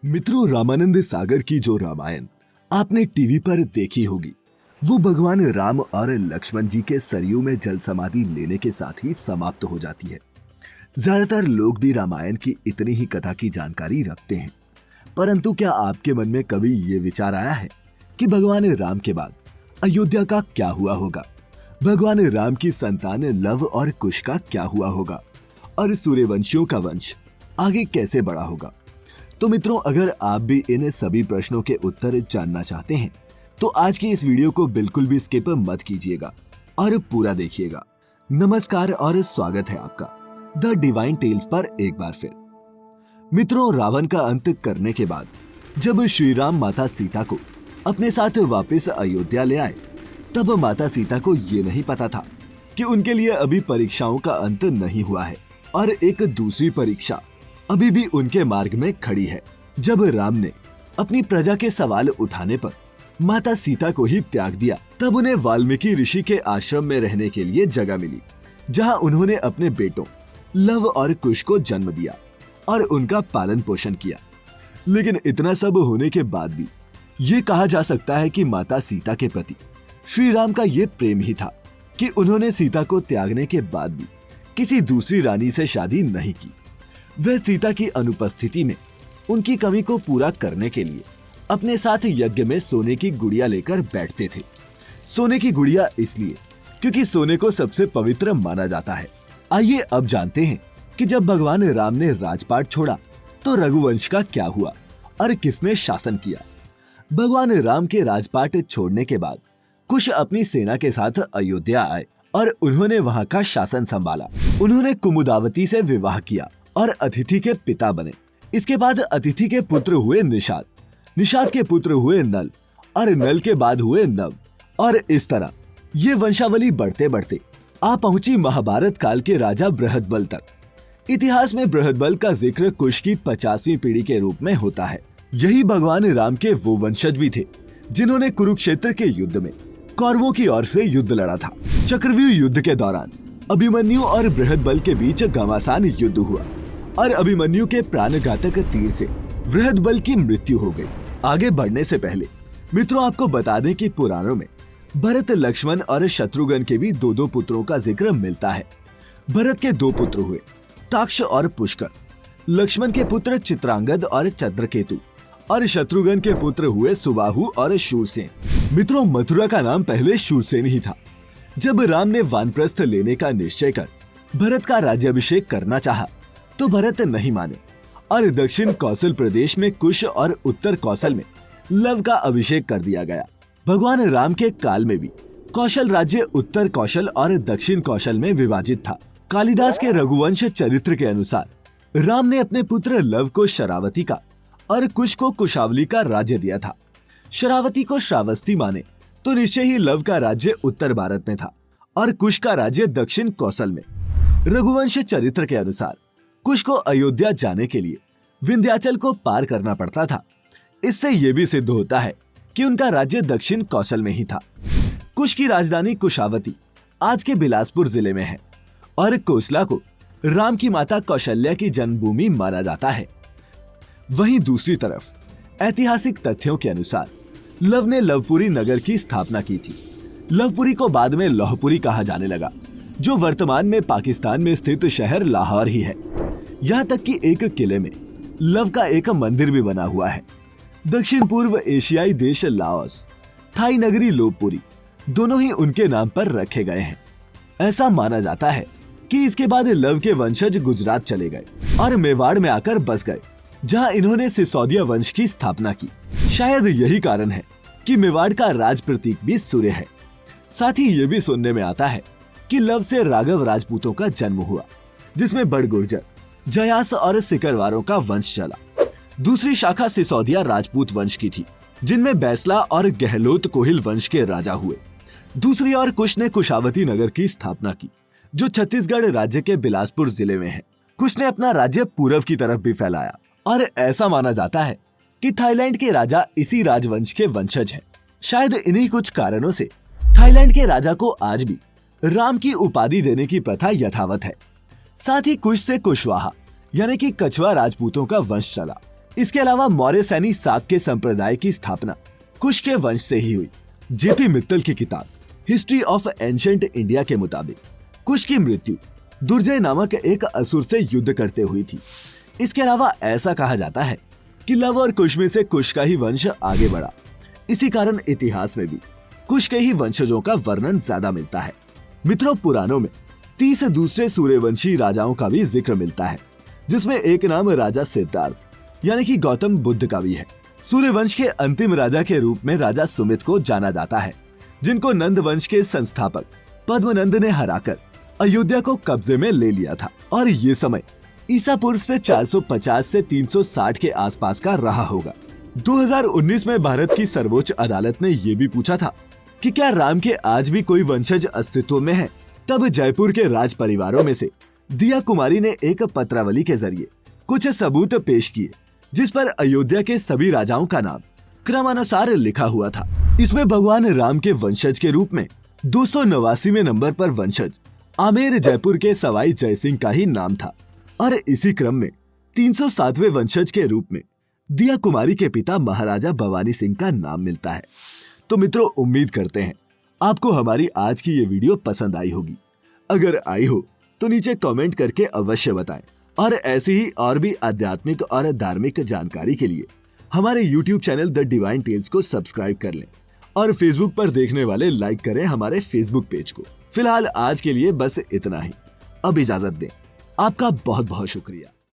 मित्रों, रामानंद सागर की जो रामायण आपने टीवी पर देखी होगी, वो भगवान राम और लक्ष्मण जी के सरयू में जल समाधि लेने के साथ ही समाप्त हो जाती है। ज्यादातर लोग भी रामायण की इतनी ही कथा की जानकारी रखते हैं, परंतु क्या आपके मन में कभी ये विचार आया है कि भगवान राम के बाद अयोध्या का क्या हुआ होगा? भगवान राम की संतान लव और कुश का क्या हुआ होगा? और सूर्यवंशियों का वंश आगे कैसे बढ़ा होगा? तो मित्रों, अगर आप भी इन सभी प्रश्नों के उत्तर जानना चाहते हैं तो आज की इस वीडियो को बिल्कुल भी स्किप मत कीजिएगा और पूरा देखिएगा। नमस्कार और स्वागत है आपका द डिवाइन टेल्स पर एक बार फिर। मित्रों, रावण का अंत करने के बाद जब श्री राम माता सीता को अपने साथ वापस अयोध्या ले आए, तब माता सीता को ये नहीं पता था कि उनके लिए अभी परीक्षाओं का अंत नहीं हुआ है और एक दूसरी परीक्षा अभी भी उनके मार्ग में खड़ी है। जब राम ने अपनी प्रजा के सवाल उठाने पर माता सीता को ही त्याग दिया, तब उन्हें वाल्मीकि ऋषि के आश्रम में रहने के लिए जगह मिली, जहां उन्होंने अपने बेटों लव और कुश को जन्म दिया और उनका पालन पोषण किया। लेकिन इतना सब होने के बाद भी ये कहा जा सकता है कि माता सीता के प्रति श्री राम का ये प्रेम ही था कि उन्होंने सीता को त्यागने के बाद भी किसी दूसरी रानी से शादी नहीं की। वह सीता की अनुपस्थिति में उनकी कमी को पूरा करने के लिए अपने साथ यज्ञ में सोने की गुड़िया लेकर बैठते थे। सोने की गुड़िया इसलिए क्योंकि सोने को सबसे पवित्र माना जाता है। आइए अब जानते हैं कि जब भगवान राम ने राजपाट छोड़ा तो रघुवंश का क्या हुआ और किसने शासन किया। भगवान राम के राजपाट छोड़ने के बाद कुश अपनी सेना के साथ अयोध्या आए और उन्होंने वहां का शासन संभाला। उन्होंने कुमुदावती से विवाह किया और अतिथि के पिता बने। इसके बाद अतिथि के पुत्र हुए निषाद, निषाद के पुत्र हुए नल और नल के बाद हुए नव। और इस तरह ये वंशावली बढ़ते बढ़ते आ पहुंची महाभारत काल के राजा बृहदबल तक। इतिहास में बृहदबल का जिक्र कुश की 50वीं पीढ़ी के रूप में होता है। यही भगवान राम के वो वंशज भी थे जिन्होंने कुरुक्षेत्र के युद्ध में कौरवों की ओर से युद्ध लड़ा था। चक्रव्यूह युद्ध के दौरान अभिमन्यु और बृहदबल के बीच घमासान युद्ध हुआ और अभिमन्यु के प्राणघातक तीर से बृहदबल की मृत्यु हो गई। आगे बढ़ने से पहले मित्रों, आपको बता दें कि पुराणों में भरत, लक्ष्मण और शत्रुघ्न के भी दो पुत्रों का जिक्र मिलता है। भरत के 2 पुत्र हुए, ताक्ष और पुष्कर। लक्ष्मण के पुत्र चित्रांगद और चंद्रकेतु और शत्रुघ्न के पुत्र हुए सुबाहु और शूरसेन। मित्रों, मथुरा का नाम पहले शूरसेन ही था। जब राम ने वानप्रस्थ लेने का निश्चय कर भरत का राज्याभिषेक करना चाहा तो भरत नहीं माने और दक्षिण कौशल प्रदेश में कुश और उत्तर कौशल में लव का अभिषेक कर दिया गया। भगवान राम के काल में भी कौशल राज्य उत्तर कौशल और दक्षिण कौशल में विभाजित था। कालिदास के रघुवंश चरित्र के अनुसार राम ने अपने पुत्र लव को शरावती का और कुश को कुशावली का राज्य दिया था। शरावती को श्रावस्ती माने तो निश्चय ही लव का राज्य उत्तर भारत में था और कुश का राज्य दक्षिण कौशल में। रघुवंश चरित्र के अनुसार कुश को अयोध्या जाने के लिए विंध्याचल को पार करना पड़ता था। इससे यह भी सिद्ध होता है कि उनका राज्य दक्षिण कौशल में ही था। कुश की राजधानी कुशावती आज के बिलासपुर जिले में है और कोसला को राम की माता कौशल्या की जन्मभूमि माना जाता है। वहीं दूसरी तरफ ऐतिहासिक तथ्यों के अनुसार लव ने लवपुरी नगर की स्थापना की थी। लवपुरी को बाद में लौहपुरी कहा जाने लगा, जो वर्तमान में पाकिस्तान में स्थित शहर लाहौर ही है। यहाँ तक कि एक किले में लव का एक मंदिर भी बना हुआ है। दक्षिण पूर्व एशियाई देश लाओस, थाई नगरी लोहपुरी दोनों ही उनके नाम पर रखे गए हैं। ऐसा माना जाता है कि इसके बाद लव के वंशज गुजरात चले गए और मेवाड़ में आकर बस गए, जहां इन्होंने सिसोदिया वंश की स्थापना की। शायद यही कारण है कि मेवाड़ का राज प्रतीक भी सूर्य है। साथ ही ये भी सुनने में आता है कि लव से राघव राजपूतों का जन्म हुआ, जिसमें बड़ गुर्जर, जयास और सिकरवारों का वंश चला। दूसरी शाखा सिसोदिया राजपूत वंश की थी, जिनमें बैसला और गहलोत कोहिल वंश के राजा हुए। दूसरी ओर कुश ने कुशावती नगर की स्थापना की, जो छत्तीसगढ़ राज्य के बिलासपुर जिले में है। कुश ने अपना राज्य पूर्व की तरफ भी फैलाया और ऐसा माना जाता है कि थाईलैंड के राजा इसी राजवंश के वंशज हैं। शायद इन्हीं कुछ कारणों से थाईलैंड के राजा को आज भी राम की उपाधि देने की प्रथा यथावत है। साथ ही कुश से कुशवाहा यानी कि कछवा राजपूतों का वंश चला, इसके अलावा मौर्य सैनी शाक्य संप्रदाय की स्थापना कुश के वंश से ही हुई। जेपी मित्तल की किताब हिस्ट्री ऑफ एंशिएंट इंडिया के मुताबिक कुश की मृत्यु दुर्जय नामक एक असुर से युद्ध करते हुई थी। इसके अलावा ऐसा कहा जाता है कि लव और कुश में से कुश का ही वंश आगे बढ़ा। इसी कारण इतिहास में भी कुश के ही वंशजों का वर्णन ज्यादा मिलता है। मित्रों, पुराणों में 30 दूसरे सूर्यवंशी राजाओं का भी जिक्र मिलता है, जिसमें एक नाम राजा सिद्धार्थ यानी कि गौतम बुद्ध का भी है। सूर्यवंश के अंतिम राजा के रूप में राजा सुमित को जाना जाता है, जिनको नंद वंश के संस्थापक पद्मनंद ने हराकर अयोध्या को कब्जे में ले लिया था। और ये समय ईसा पूर्व से 450 से 360 के आसपास का रहा होगा। 2019 में भारत की सर्वोच्च अदालत ने ये भी पूछा था कि क्या राम के आज भी कोई वंशज अस्तित्व में है। तब जयपुर के राज परिवारों में से दिया कुमारी ने एक पत्रावली के जरिए कुछ सबूत पेश किए, जिस पर अयोध्या के सभी राजाओं का नाम क्रमानुसार लिखा हुआ था। इसमें भगवान राम के वंशज के रूप में 289वें नंबर पर वंशज आमेर जयपुर के सवाई जयसिंह का ही नाम था और इसी क्रम में 307वें वंशज के रूप में दिया कुमारी के पिता महाराजा भवानी सिंह का नाम मिलता है। तो मित्रों, उम्मीद करते हैं आपको हमारी आज की ये वीडियो पसंद आई होगी। अगर आई हो तो नीचे कमेंट करके अवश्य बताएं और ऐसी ही और भी आध्यात्मिक और धार्मिक जानकारी के लिए हमारे YouTube channel the divine tales को सब्सक्राइब कर लें और Facebook पर देखने वाले लाइक करें हमारे Facebook पेज को। फिलहाल आज के लिए बस इतना ही। अब इजाजत दें। आपका बहुत बहुत शुक्रिया।